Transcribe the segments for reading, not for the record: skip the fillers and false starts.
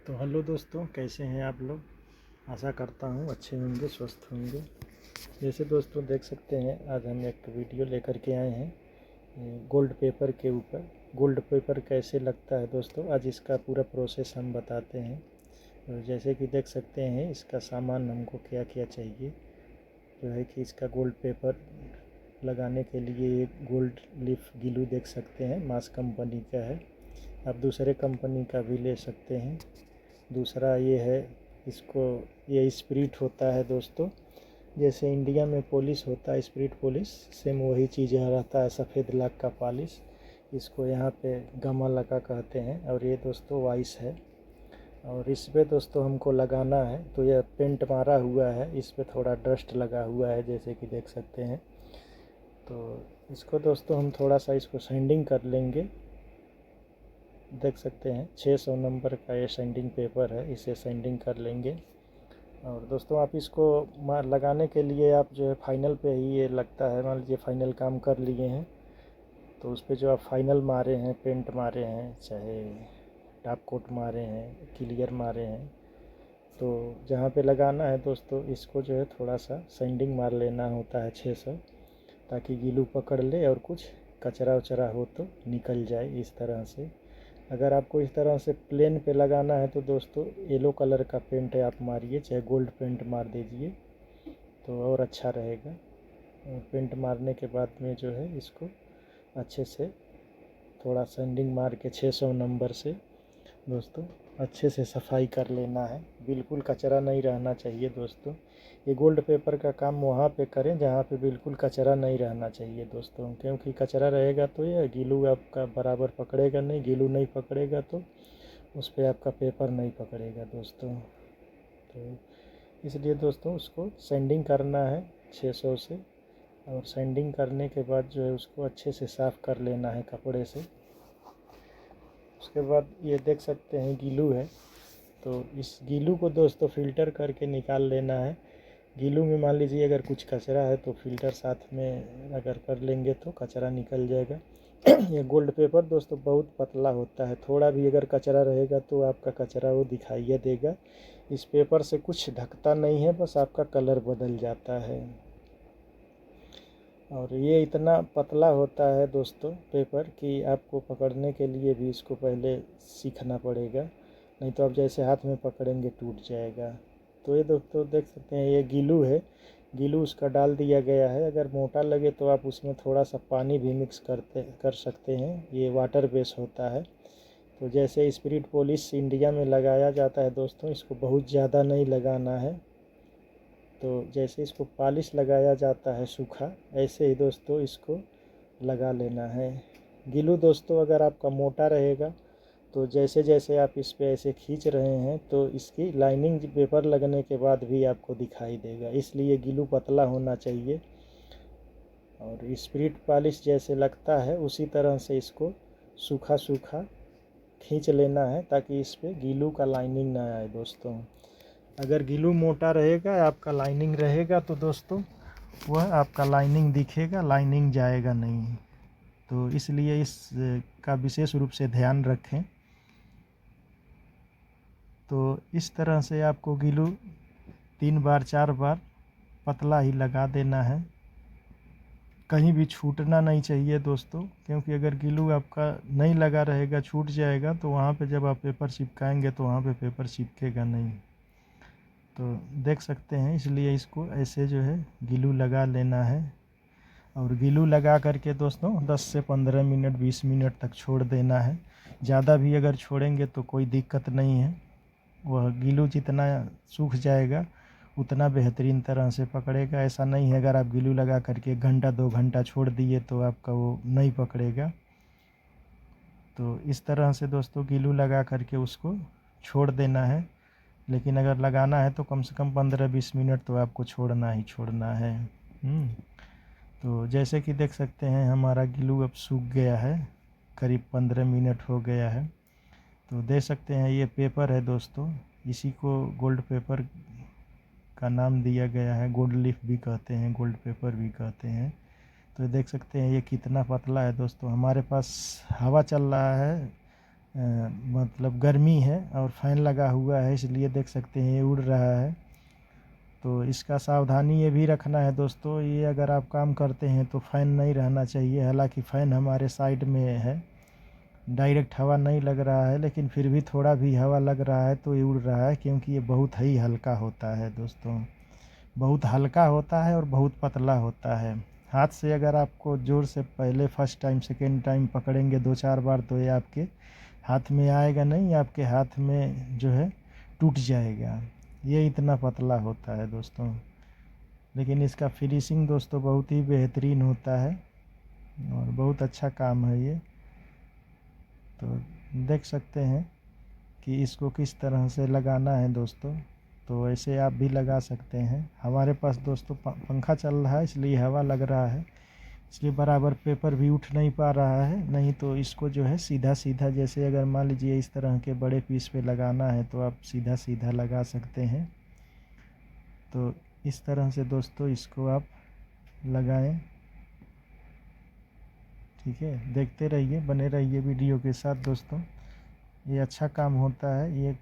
तो हेलो दोस्तों, कैसे हैं आप लोग। आशा करता हूँ अच्छे होंगे, स्वस्थ होंगे। जैसे दोस्तों देख सकते हैं, आज हम एक वीडियो लेकर के आए हैं गोल्ड पेपर के ऊपर। गोल्ड पेपर कैसे लगता है दोस्तों, आज इसका पूरा प्रोसेस हम बताते हैं। तो जैसे कि देख सकते हैं, इसका सामान हमको क्या क्या चाहिए। जो है कि इसका गोल्ड पेपर लगाने के लिए एक गोल्ड लीफ ग्लू देख सकते हैं, मास कंपनी का है। आप दूसरे कंपनी का भी ले सकते हैं। दूसरा ये है, इसको ये स्पिरिट होता है दोस्तों। जैसे इंडिया में पॉलिश होता है स्पिरिट पॉलिश, सेम वही चीज़ रहता है, सफ़ेद लाख का पॉलिश। इसको यहाँ पे गमा लगा कहते हैं। और ये दोस्तों वाइस है। और इस पे दोस्तों हमको लगाना है, तो यह पेंट मारा हुआ है, इस पे थोड़ा डस्ट लगा हुआ है जैसे कि देख सकते हैं। तो इसको दोस्तों हम थोड़ा सा इसको सैंडिंग कर लेंगे। देख सकते हैं 600 नंबर का ये सैंडिंग पेपर है, इसे सैंडिंग कर लेंगे। और दोस्तों आप इसको लगाने के लिए आप जो है फाइनल पे ही ये लगता है। मान लीजिए फाइनल काम कर लिए हैं, तो उस पर जो आप फाइनल मारे हैं, पेंट मारे हैं, चाहे टॉप कोट मारे हैं, क्लियर मारे हैं, तो जहाँ पे लगाना है दोस्तों, इसको जो है थोड़ा सा सैंडिंग मार लेना होता है 600, ताकि गीलू पकड़ ले और कुछ कचरा वचरा हो तो निकल जाए इस तरह से। अगर आपको इस तरह से प्लेन पे लगाना है तो दोस्तों येलो कलर का पेंट है आप मारिए, चाहे गोल्ड पेंट मार दीजिए तो और अच्छा रहेगा। पेंट मारने के बाद में जो है इसको अच्छे से थोड़ा सैंडिंग मार के 600 नंबर से दोस्तों अच्छे से सफाई कर लेना है। बिल्कुल कचरा नहीं रहना चाहिए दोस्तों। ये गोल्ड पेपर का काम वहाँ पे करें जहाँ पे बिल्कुल कचरा नहीं रहना चाहिए दोस्तों, क्योंकि कचरा रहेगा तो ये गीलू आपका बराबर पकड़ेगा नहीं, गीलू नहीं पकड़ेगा तो उस पर आपका पेपर नहीं पकड़ेगा दोस्तों। तो इसलिए दोस्तों उसको सैंडिंग करना है 600 से। और सैंडिंग करने के बाद जो है उसको अच्छे से साफ़ कर लेना है कपड़े से। उसके बाद ये देख सकते हैं गीलू है, तो इस गीलू को दोस्तों फ़िल्टर करके निकाल लेना है। गीलू में मान लीजिए अगर कुछ कचरा है तो फ़िल्टर साथ में अगर कर लेंगे तो कचरा निकल जाएगा। ये गोल्ड पेपर दोस्तों बहुत पतला होता है, थोड़ा भी अगर कचरा रहेगा तो आपका कचरा वो दिखाई देगा। इस पेपर से कुछ ढकता नहीं है, बस आपका कलर बदल जाता है। और ये इतना पतला होता है दोस्तों पेपर कि आपको पकड़ने के लिए भी इसको पहले सीखना पड़ेगा, नहीं तो आप जैसे हाथ में पकड़ेंगे टूट जाएगा। तो ये दोस्तों देख सकते हैं ये गीलू है, गीलू उसका डाल दिया गया है। अगर मोटा लगे तो आप उसमें थोड़ा सा पानी भी मिक्स कर सकते हैं, ये वाटर बेस होता है। तो जैसे स्पिरिट पॉलिश इंडिया में लगाया जाता है दोस्तों, इसको बहुत ज़्यादा नहीं लगाना है। तो जैसे इसको पॉलिश लगाया जाता है सूखा, ऐसे ही दोस्तों इसको लगा लेना है। गीलू दोस्तों अगर आपका मोटा रहेगा तो जैसे जैसे आप इस पे ऐसे खींच रहे हैं तो इसकी लाइनिंग पेपर लगने के बाद भी आपको दिखाई देगा, इसलिए गीलू पतला होना चाहिए। और स्पिरिट पॉलिश जैसे लगता है उसी तरह से इसको सूखा सूखा खींच लेना है, ताकि इस पे गीलू का लाइनिंग ना आए दोस्तों। अगर गीलू मोटा रहेगा, आपका लाइनिंग रहेगा, तो दोस्तों वह आपका लाइनिंग दिखेगा, लाइनिंग जाएगा नहीं। तो इसलिए इस का विशेष रूप से ध्यान रखें। तो इस तरह से आपको गीलू 3 बार 4 बार पतला ही लगा देना है, कहीं भी छूटना नहीं चाहिए दोस्तों, क्योंकि अगर गीलू आपका नहीं लगा रहेगा, छूट जाएगा, तो वहाँ पे जब आप पेपर चिपकाएंगे तो वहाँ पे पेपर चिपकेगा नहीं। तो देख सकते हैं, इसलिए इसको ऐसे जो है गीलू लगा लेना है। और गीलू लगा करके दोस्तों 10 से 15 मिनट 20 मिनट तक छोड़ देना है। ज़्यादा भी अगर छोड़ेंगे तो कोई दिक्कत नहीं है, वह गीलू जितना सूख जाएगा उतना बेहतरीन तरह से पकड़ेगा। ऐसा नहीं है अगर आप गीलू लगा करके 1 घंटा 2 घंटा छोड़ दिए तो आपका वो नहीं पकड़ेगा। तो इस तरह से दोस्तों गीलू लगा करके उसको छोड़ देना है। लेकिन अगर लगाना है तो कम से कम 15-20 मिनट तो आपको छोड़ना ही छोड़ना है। तो जैसे कि देख सकते हैं हमारा गीलू अब सूख गया है, करीब 15 मिनट हो गया है। तो देख सकते हैं ये पेपर है दोस्तों, इसी को गोल्ड पेपर का नाम दिया गया है। गोल्ड लीफ भी कहते हैं, गोल्ड पेपर भी कहते हैं। तो देख सकते हैं ये कितना पतला है दोस्तों। हमारे पास हवा चल रहा है मतलब गर्मी है और फैन लगा हुआ है, इसलिए देख सकते हैं ये उड़ रहा है। तो इसका सावधानी ये भी रखना है दोस्तों, ये अगर आप काम करते हैं तो फ़ैन नहीं रहना चाहिए। हालांकि फ़ैन हमारे साइड में है, डायरेक्ट हवा नहीं लग रहा है, लेकिन फिर भी थोड़ा भी हवा लग रहा है तो ये उड़ रहा है, क्योंकि ये बहुत ही हल्का होता है दोस्तों। बहुत हल्का होता है और बहुत पतला होता है। हाथ से अगर आपको ज़ोर से पहले फर्स्ट टाइम सेकेंड टाइम पकड़ेंगे 2-4 बार तो ये आपके हाथ में आएगा नहीं, आपके हाथ में जो है टूट जाएगा। ये इतना पतला होता है दोस्तों, लेकिन इसका फिनिशिंग दोस्तों बहुत ही बेहतरीन होता है और बहुत अच्छा काम है ये। तो देख सकते हैं कि इसको किस तरह से लगाना है दोस्तों। तो ऐसे आप भी लगा सकते हैं। हमारे पास दोस्तों पंखा चल रहा है, इसलिए हवा लग रहा है, इसलिए बराबर पेपर भी उठ नहीं पा रहा है। नहीं तो इसको जो है सीधा सीधा, जैसे अगर मान लीजिए इस तरह के बड़े पीस पे लगाना है तो आप सीधा सीधा लगा सकते हैं। तो इस तरह से दोस्तों इसको आप लगाएं। ठीक है, देखते रहिए, बने रहिए वीडियो के साथ दोस्तों। ये अच्छा काम होता है, ये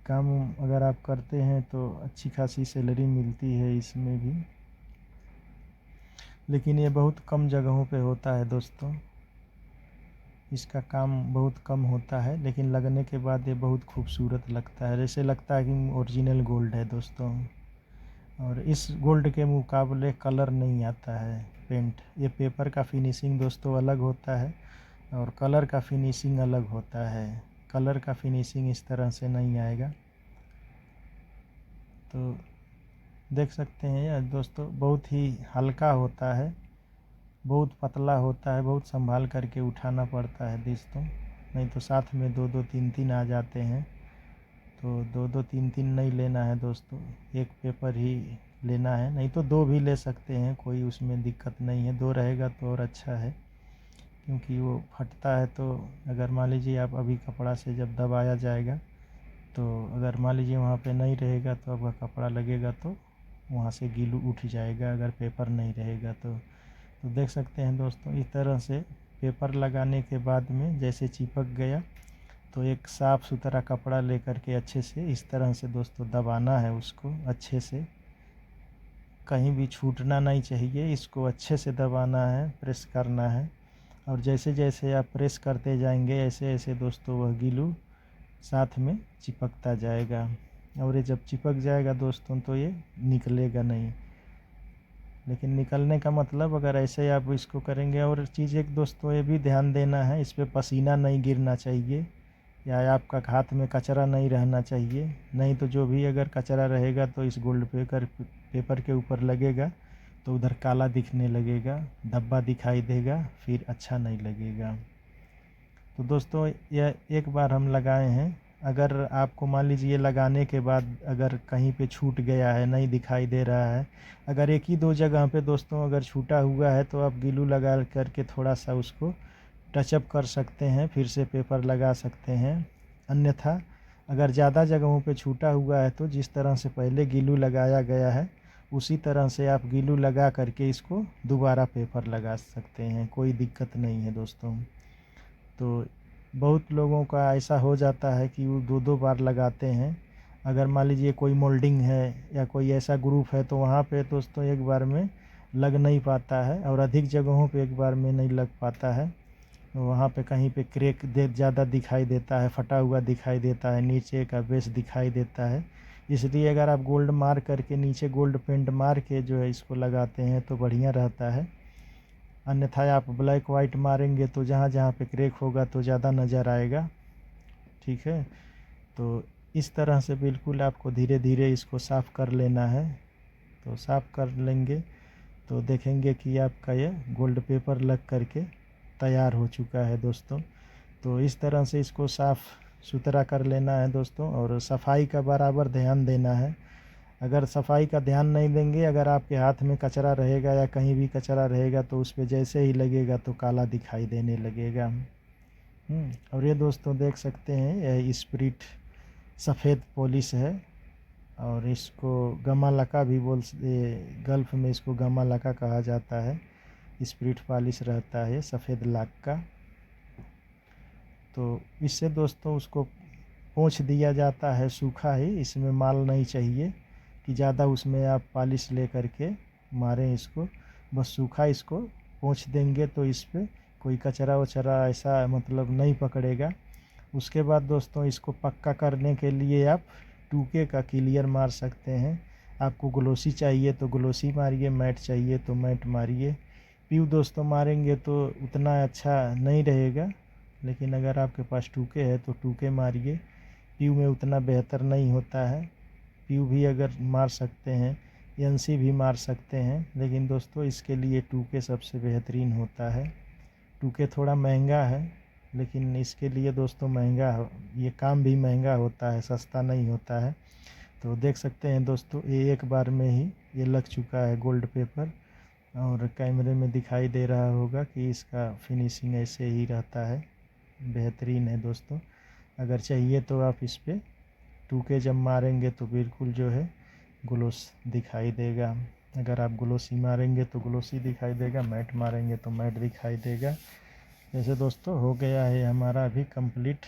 काम अगर आप करते हैं तो अच्छी खासी सैलरी मिलती है इसमें भी, लेकिन ये बहुत कम जगहों पे होता है दोस्तों। इसका काम बहुत कम होता है, लेकिन लगने के बाद ये बहुत खूबसूरत लगता है, जैसे लगता है कि ओरिजिनल गोल्ड है दोस्तों। और इस गोल्ड के मुकाबले कलर नहीं आता है पेंट। ये पेपर का फिनिशिंग दोस्तों अलग होता है और कलर का फिनिशिंग अलग होता है। कलर का फिनिशिंग इस तरह से नहीं आएगा। तो देख सकते हैं यार दोस्तों, बहुत ही हल्का होता है, बहुत पतला होता है, बहुत संभाल करके उठाना पड़ता है दोस्तों, नहीं तो साथ में 2-2 3-3 आ जाते हैं। तो 2-2 3-3 नहीं लेना है दोस्तों, एक पेपर ही लेना है। नहीं तो 2 भी ले सकते हैं, कोई उसमें दिक्कत नहीं है। 2 रहेगा तो और अच्छा है, क्योंकि वो फटता है तो अगर मान लीजिए आप अभी कपड़ा से जब दबाया जाएगा तो अगर मान लीजिए वहाँ पे नहीं रहेगा तो आपका कपड़ा लगेगा तो वहाँ से गीलू उठ जाएगा, अगर पेपर नहीं रहेगा तो देख सकते हैं दोस्तों, इस तरह से पेपर लगाने के बाद में जैसे चिपक गया तो एक साफ़ सुथरा कपड़ा लेकर के अच्छे से इस तरह से दोस्तों दबाना है उसको अच्छे से, कहीं भी छूटना नहीं चाहिए। इसको अच्छे से दबाना है, प्रेस करना है, और जैसे जैसे आप प्रेस करते जाएंगे ऐसे ऐसे दोस्तों वह गीलू साथ में चिपकता जाएगा। और ये जब चिपक जाएगा दोस्तों तो ये निकलेगा नहीं। लेकिन निकलने का मतलब अगर ऐसे आप इसको करेंगे, और चीज़ एक दोस्तों ये भी ध्यान देना है, इस पर पसीना नहीं गिरना चाहिए या आपका हाथ में कचरा नहीं रहना चाहिए। नहीं तो जो भी अगर कचरा रहेगा तो इस गोल्ड पेपर के ऊपर लगेगा तो उधर काला दिखने लगेगा, धब्बा दिखाई देगा, फिर अच्छा नहीं लगेगा। तो दोस्तों यह एक बार हम लगाए हैं, अगर आपको मान लीजिए लगाने के बाद अगर कहीं पे छूट गया है, नहीं दिखाई दे रहा है, अगर एक ही 2 जगह पे दोस्तों अगर छूटा हुआ है तो आप ग्लू लगा करके थोड़ा सा उसको टचअप कर सकते हैं, फिर से पेपर लगा सकते हैं। अन्यथा अगर ज़्यादा जगहों पे छूटा हुआ है तो जिस तरह से पहले ग्लू लगाया गया है उसी तरह से आप ग्लू लगा करके इसको दोबारा पेपर लगा सकते हैं, कोई दिक्कत नहीं है दोस्तों। तो बहुत लोगों का ऐसा हो जाता है कि वो 2-2 बार लगाते हैं। अगर मान लीजिए कोई मोल्डिंग है या कोई ऐसा ग्रुप है तो वहाँ पे दोस्तों एक बार में लग नहीं पाता है, और अधिक जगहों पे एक बार में नहीं लग पाता है। वहाँ पे कहीं पे क्रैक ज़्यादा दिखाई देता है, फटा हुआ दिखाई देता है, नीचे का बेस दिखाई देता है। इसलिए अगर आप गोल्ड मार करके नीचे गोल्ड पेंट मार के जो है इसको लगाते हैं तो बढ़िया रहता है। अन्यथा आप ब्लैक वाइट मारेंगे तो जहाँ जहाँ पे क्रैक होगा तो ज़्यादा नज़र आएगा। ठीक है, तो इस तरह से बिल्कुल आपको धीरे धीरे इसको साफ़ कर लेना है। तो साफ़ कर लेंगे तो देखेंगे कि आपका ये गोल्ड पेपर लग करके तैयार हो चुका है दोस्तों। तो इस तरह से इसको साफ़ सुथरा कर लेना है दोस्तों, और सफाई का बराबर ध्यान देना है। अगर सफाई का ध्यान नहीं देंगे, अगर आपके हाथ में कचरा रहेगा या कहीं भी कचरा रहेगा तो उस पर जैसे ही लगेगा तो काला दिखाई देने लगेगा। और ये दोस्तों देख सकते हैं यह स्प्रिट सफ़ेद पॉलिश है, और इसको गमा लका भी गल्फ़ में इसको गमा लका कहा जाता है। स्प्रिट पॉलिश रहता है सफ़ेद लाख का। तो इससे दोस्तों उसको पोंछ दिया जाता है सूखा ही, इसमें माल नहीं चाहिए कि ज़्यादा उसमें आप पॉलिश ले करके मारें इसको, बस सूखा इसको पोंछ देंगे तो इस पे कोई कचरा वचरा ऐसा मतलब नहीं पकड़ेगा। उसके बाद दोस्तों इसको पक्का करने के लिए आप 2K का क्लियर मार सकते हैं। आपको ग्लोसी चाहिए तो ग्लोसी मारिए, मैट चाहिए तो मैट मारिए। प्यू दोस्तों मारेंगे तो उतना अच्छा नहीं रहेगा, लेकिन अगर आपके पास 2K है तो 2K मारिए। प्यू में उतना बेहतर नहीं होता है, प्यू भी अगर मार सकते हैं, NC भी मार सकते हैं, लेकिन दोस्तों इसके लिए 2K सबसे बेहतरीन होता है। 2K थोड़ा महंगा है, लेकिन इसके लिए दोस्तों महंगा ये काम भी महंगा होता है, सस्ता नहीं होता है। तो देख सकते हैं दोस्तों ये एक बार में ही ये लग चुका है गोल्ड पेपर, और कैमरे में दिखाई दे रहा होगा कि इसका फिनिशिंग ऐसे ही रहता है, बेहतरीन है दोस्तों। अगर चाहिए तो आप इस पर 2K जब मारेंगे तो बिल्कुल जो है ग्लोस दिखाई देगा। अगर आप ग्लोसी मारेंगे तो ग्लोसी दिखाई देगा, मैट मारेंगे तो मैट दिखाई देगा। जैसे दोस्तों हो गया है हमारा अभी कंप्लीट